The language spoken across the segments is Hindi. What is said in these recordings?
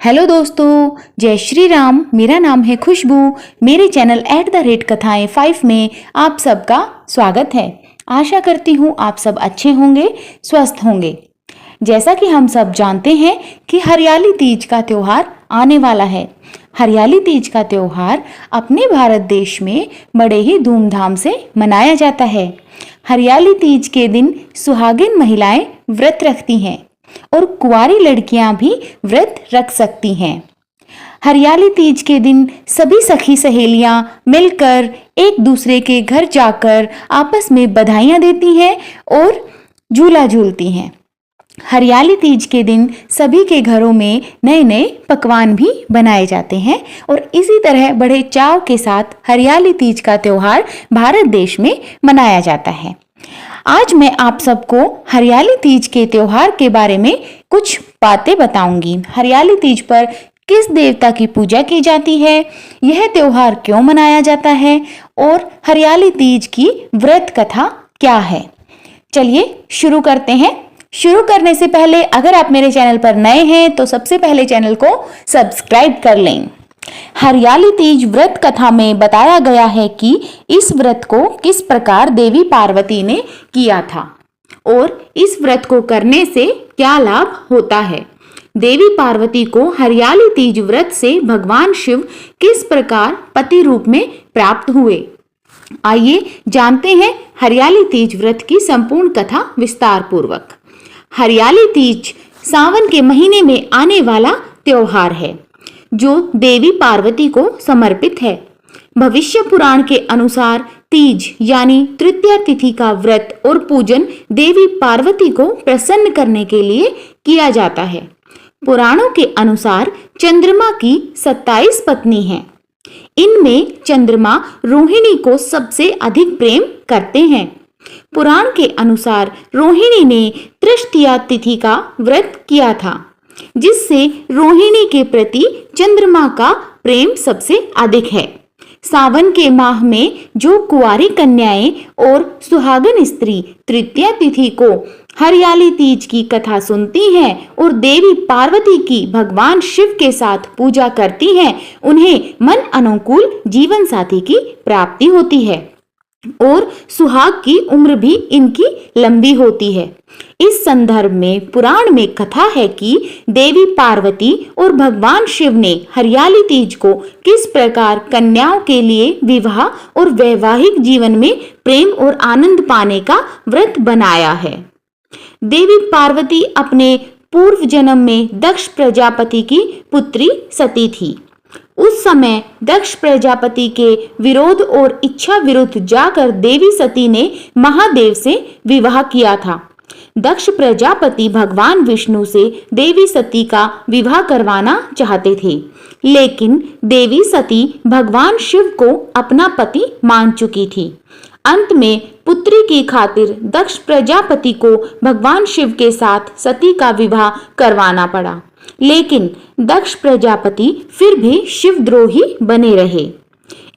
हेलो दोस्तों, जय श्री राम। मेरा नाम है खुशबू। मेरे चैनल @कथाएं 5 में आप सबका स्वागत है। आशा करती हूँ आप सब अच्छे होंगे, स्वस्थ होंगे। जैसा कि हम सब जानते हैं कि हरियाली तीज का त्योहार आने वाला है। हरियाली तीज का त्योहार अपने भारत देश में बड़े ही धूमधाम से मनाया जाता है। हरियाली तीज के दिन सुहागिन महिलाएं व्रत रखती हैं और कुंवारी लड़कियां भी व्रत रख सकती हैं। हरियाली तीज के दिन सभी सखी सहेलियां मिलकर एक दूसरे के घर जाकर आपस में बधाइयां देती हैं और झूला झूलती हैं। हरियाली तीज के दिन सभी के घरों में नए नए पकवान भी बनाए जाते हैं और इसी तरह बड़े चाव के साथ हरियाली तीज का त्योहार भारत देश में मनाया जाता है। आज मैं आप सबको हरियाली तीज के त्योहार के बारे में कुछ बातें बताऊंगी। हरियाली तीज पर किस देवता की पूजा की जाती है, यह त्योहार क्यों मनाया जाता है और हरियाली तीज की व्रत कथा क्या है। चलिए शुरू करते हैं। शुरू करने से पहले अगर आप मेरे चैनल पर नए हैं तो सबसे पहले चैनल को सब्सक्राइब कर लें। हरियाली तीज व्रत कथा में बताया गया है कि इस व्रत को किस प्रकार देवी पार्वती ने किया था और इस व्रत को करने से क्या लाभ होता है। देवी पार्वती को हरियाली तीज व्रत से भगवान शिव किस प्रकार पति रूप में प्राप्त हुए। आइए जानते हैं हरियाली तीज व्रत की संपूर्ण कथा विस्तार पूर्वक। हरियाली तीज सावन के महीने में आने वाला त्योहार है जो देवी पार्वती को समर्पित है। भविष्य पुराण के अनुसार तीज यानी तृतीया तिथि का व्रत और पूजन देवी पार्वती को प्रसन्न करने के लिए किया जाता है। पुराणों के अनुसार चंद्रमा की 27 पत्नी हैं। इनमें चंद्रमा रोहिणी को सबसे अधिक प्रेम करते हैं। पुराण के अनुसार रोहिणी ने तृतीया तिथि का व्रत किया था, जिससे रोहिणी के प्रति चंद्रमा का प्रेम सबसे अधिक है। सावन के माह में जो कुंवारी कन्याएं और सुहागन स्त्री तृतीया तिथि को हरियाली तीज की कथा सुनती हैं और देवी पार्वती की भगवान शिव के साथ पूजा करती हैं, उन्हें मन अनुकूल जीवन साथी की प्राप्ति होती है और सुहाग की उम्र भी इनकी लंबी होती है। इस संदर्भ में पुराण में कथा है कि देवी पार्वती और भगवान शिव ने हरियाली तीज को किस प्रकार कन्याओं के लिए विवाह और वैवाहिक जीवन में प्रेम और आनंद पाने का व्रत बनाया है। देवी पार्वती अपने पूर्व जन्म में दक्ष प्रजापति की पुत्री सती थी। उस समय दक्ष प्रजापति के विरोध और इच्छा विरुद्ध जाकर देवी सती ने महादेव से विवाह किया था। दक्ष प्रजापति भगवान विष्णु से देवी सती का विवाह करवाना चाहते थे, लेकिन देवी सती भगवान शिव को अपना पति मान चुकी थी। अंत में पुत्री की खातिर दक्ष प्रजापति को भगवान शिव के साथ सती का विवाह करवाना पड़ा, लेकिन दक्ष प्रजापति फिर भी शिवद्रोही बने रहे।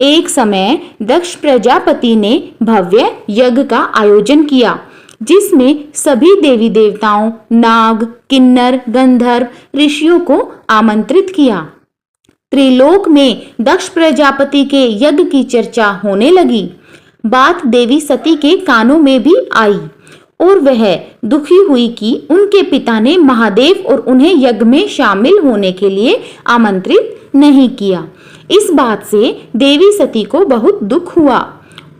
एक समय दक्ष प्रजापति ने भव्य यज्ञ का आयोजन किया, जिसमें सभी देवी देवताओं, नाग, किन्नर, गंधर्व, ऋषियों को आमंत्रित किया। त्रिलोक में दक्ष प्रजापति के यज्ञ की चर्चा होने लगी। बात देवी सती के कानों में भी आई और वह दुखी हुई कि उनके पिता ने महादेव और उन्हें यज्ञ में शामिल होने के लिए आमंत्रित नहीं किया। इस बात से देवी सती को बहुत दुख हुआ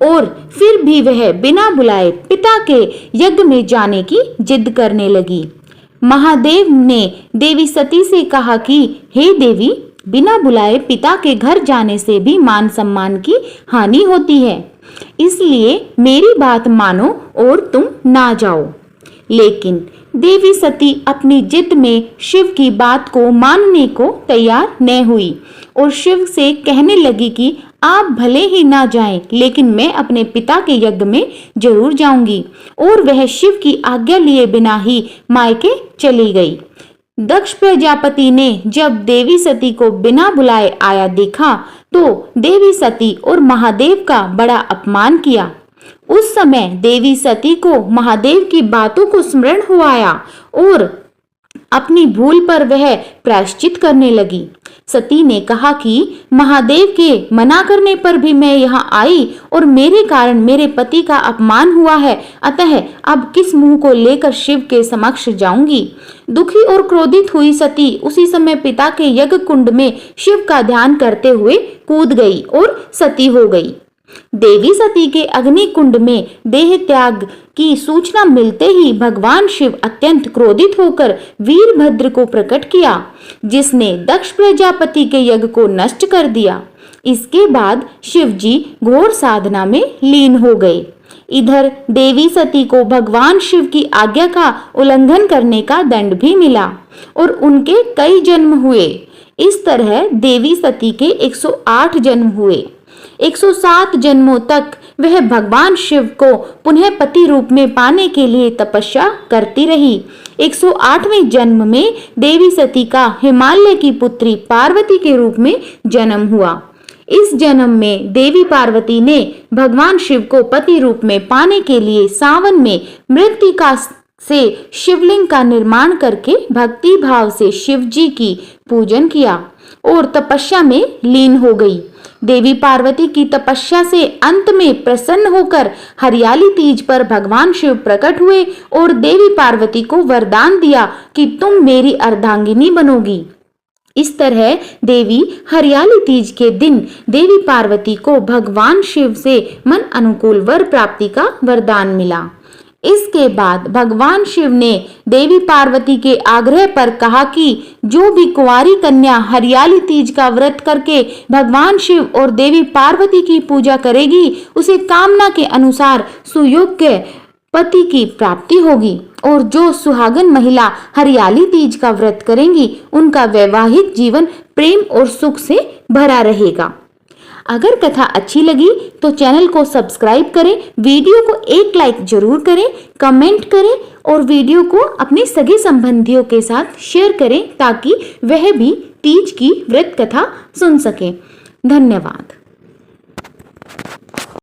और फिर भी वह बिना बुलाए पिता के यज्ञ में जाने की जिद करने लगी। महादेव ने देवी सती से कहा कि हे देवी, बिना बुलाए पिता के घर जाने से भी मान सम्मान की हानि होती है, इसलिए मेरी बात मानो और तुम ना जाओ। लेकिन देवी सती अपनी जिद में शिव की बात को मानने को तैयार न हुई और शिव से कहने लगी कि आप भले ही ना जाएं, लेकिन मैं अपने पिता के यज्ञ में जरूर जाऊंगी। और वह शिव की आज्ञा लिए बिना ही मायके चली गई। दक्ष प्रजापति ने जब देवी सती को बिना बुलाए आया देखा तो देवी सती और महादेव का बड़ा अपमान किया। उस समय देवी सती को महादेव की बातों को स्मरण हुआ आया और अपनी भूल पर वह प्रायश्चित करने लगी। सती ने कहा कि महादेव के मना करने पर भी मैं यहाँ आई और मेरे कारण मेरे पति का अपमान हुआ है, अतः अब किस मुंह को लेकर शिव के समक्ष जाऊंगी। दुखी और क्रोधित हुई सती उसी समय पिता के यज्ञ कुंड में शिव का ध्यान करते हुए कूद गई और सती हो गई। देवी सती के अग्नि कुंड में देह त्याग की सूचना मिलते ही भगवान शिव अत्यंत क्रोधित होकर वीरभद्र को प्रकट किया, जिसने दक्ष प्रजापति के यज्ञ को नष्ट कर दिया। इसके बाद शिव जी घोर साधना में लीन हो गए। इधर देवी सती को भगवान शिव की आज्ञा का उल्लंघन करने का दंड भी मिला और उनके कई जन्म हुए। इस तरह देवी सती के 108 जन्म हुए। 107 जन्मों तक वह भगवान शिव को पुनः पति रूप में पाने के लिए तपस्या करती रही। 108वें जन्म में देवी सती का हिमालय की पुत्री पार्वती के रूप में जन्म हुआ। इस जन्म में देवी पार्वती ने भगवान शिव को पति रूप में पाने के लिए सावन में मृत्तिका से शिवलिंग का निर्माण करके भक्ति भाव से शिव जी की पूजन किया और तपस्या में लीन हो गई। देवी पार्वती की तपस्या से अंत में प्रसन्न होकर हरियाली तीज पर भगवान शिव प्रकट हुए और देवी पार्वती को वरदान दिया कि तुम मेरी अर्धांगिनी बनोगी। इस तरह देवी हरियाली तीज के दिन देवी पार्वती को भगवान शिव से मन अनुकूल वर प्राप्ति का वरदान मिला। इसके बाद भगवान शिव ने देवी पार्वती के आग्रह पर कहा कि जो भी कुंवारी कन्या हरियाली तीज का व्रत करके भगवान शिव और देवी पार्वती की पूजा करेगी, उसे कामना के अनुसार सुयोग्य पति की प्राप्ति होगी और जो सुहागन महिला हरियाली तीज का व्रत करेंगी, उनका वैवाहिक जीवन प्रेम और सुख से भरा रहेगा। अगर कथा अच्छी लगी तो चैनल को सब्सक्राइब करें, वीडियो को एक लाइक जरूर करें, कमेंट करें और वीडियो को अपने सगे संबंधियों के साथ शेयर करें ताकि वह भी तीज की व्रत कथा सुन सकें। धन्यवाद।